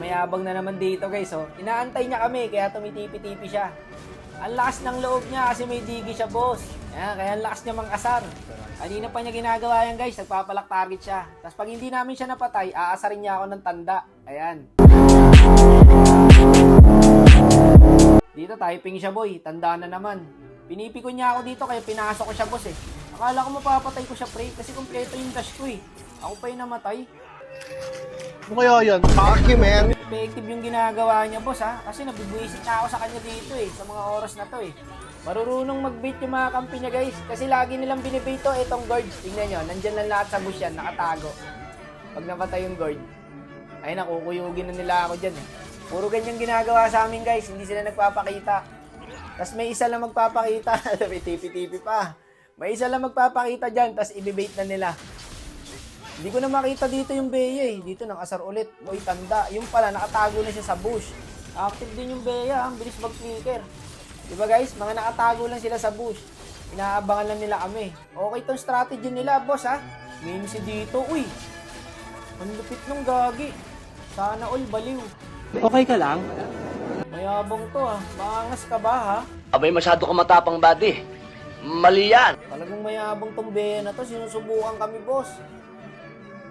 mayabang na naman dito guys, oh. Inaantay niya kami, kaya tumitipi-tipi siya. Ang lakas ng loob niya kasi may digi siya, boss. Ayan, kaya ang lakas niya mang-asar. Kanina pa niya ginagawa yan guys, nagpapalak target siya. Tapos pag hindi namin siya napatay, aasarin niya ako ng tanda. Ayan. Dito typing siya boy, tanda na naman. Pinipikon niya ako dito kaya pinasok ko siya boss eh. Akala ko mapapatay ko siya pre, kasi kompleto yung dash ko eh. Ako pa yung namatay. Ano kaya yan? Paki, man. Effective yung ginagawa niya, boss, ha? Kasi nabibwisit na ako sa kanya dito, eh. Sa mga oras na to, eh. Marurunong mag-bait yung mga kampi niya, guys. Kasi lagi nilang binibait to, itong guard. Tingnan nyo, nandyan lang lahat sa bush yan, nakatago. Pag napatay yung guard, ay nakukuyugin na nila ako dyan, eh. Puro ganyan ginagawa sa amin, guys. Hindi sila nagpapakita. Tapos may isa lang magpapakita. May tipi-tipi pa. May isa lang magpapakita dyan, tapos ibibait na nila. Hindi ko na makita dito yung Bea eh. Dito nakasar ulit. Boy, tanda. Yung pala, nakatago na siya sa bush. Active din yung Bea. Ang bilis mag-flicker. Diba guys? Mga nakatago lang sila sa bush. Inaabangan lang nila kami. Okay tong strategy nila, boss ha. Minsi dito. Uy! Ang lupit nung gagi. Sana all baliw. Okay ka lang? Mayabang to ha. Maangas ka ba ha? Abay, masyado ka matapang, buddy. Mali yan. Talagang mayabang tong Bea na to. Sinusubukan kami, boss.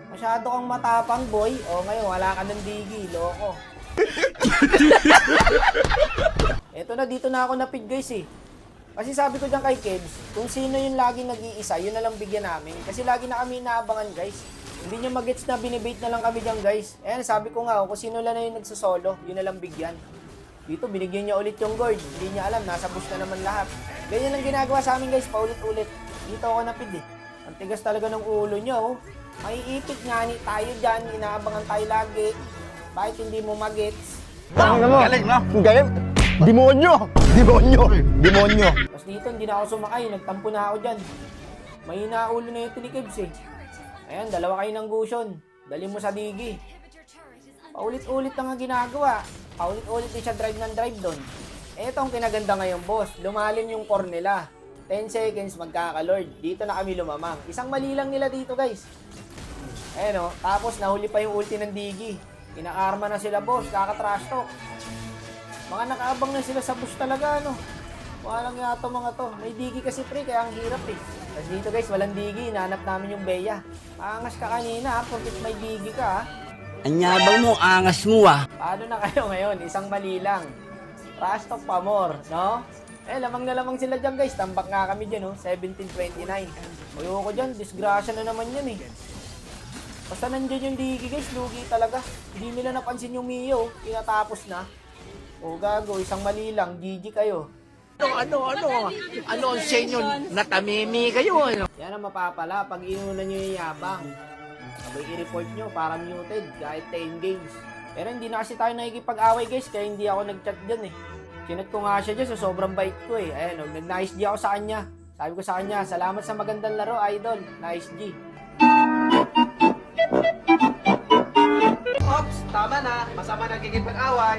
Masyado kang matapang, boy. O ngayon, wala ka ng digi. Loko. Eto na, dito na ako napid, guys, eh. Kasi sabi ko dyan kay Kebs, kung sino yung laging nag-iisa, yun na lang bigyan namin. Kasi lagi na kami inaabangan, guys. Hindi nyo magets na binibait na lang kami dyan, guys. Ayan, sabi ko nga, kung sino lang na yung nagsosolo, yun na lang bigyan. Dito, binigyan niya ulit yung guard. Hindi niya alam, nasa bush na naman lahat. Ganyan ang ginagawa sa amin, guys, paulit-ulit. Dito ako napid, eh. Ang tigas talaga ng ulo niya, oh. May ipit nga ni tayo dyan, inaabangan tayo lagi. Bakit hindi mo magets? Galing, no? Galing. Demonyo! Demonyo! Demonyo! Tapos dito, hindi na ako sumakay. Nagtampo na ako dyan. May ulo na yung tinikibs eh. Ayan, dalawa kayo ng gusion. Dali mo sa digi. Paulit-ulit na nga ginagawa. Paulit-ulit din siya drive ng drive doon. Eto ang kinaganda ngayon, boss. Lumalim yung core nila. 10 seconds magkakalord. Dito na kami lumamang. Isang mali lang nila dito, guys. Ayan o. Tapos nahuli pa yung ulti ng digi. Inaarma na sila, boss. Kaka-trash talk. Mga nakaabang na sila sa bush talaga, ano. Walang yata mga to. May digi kasi pre, kaya ang hirap eh. Tapos dito guys, walang digi. Nahanap namin yung Bea. Angas ka kanina ha, porque may digi ka ha. Anyabang mo, angas mo ah. Paano na kayo ngayon? Isang mali lang. Trash talk pa more, no? Lamang na lamang sila dyan guys. Tambak nga kami dyan, no? 17-29. Ayoko dyan, disgrasya na naman yan eh. Basta nandiyan yung digi guys, lugi talaga. Hindi nila napansin yung Mio, tinatapos na. O gago, isang mali lang, GG kayo. Ano ang sa inyo? Natamimi kayo, ano? Yan ang mapapala pag inunan nyo yung yabang. Sabay i-report nyo, parang muted, kahit 10 games. Pero hindi na kasi tayo nakikipag-away guys, kaya hindi ako nag-chat dyan eh. Chinat ko nga siya dyan, so sobrang bait ko eh. Ayan, nag-nice G ako sa kanya. Sabi ko sa kanya, salamat sa magandang laro, idol. Nice G. Ops, tama na. Masama nagkikipag-away.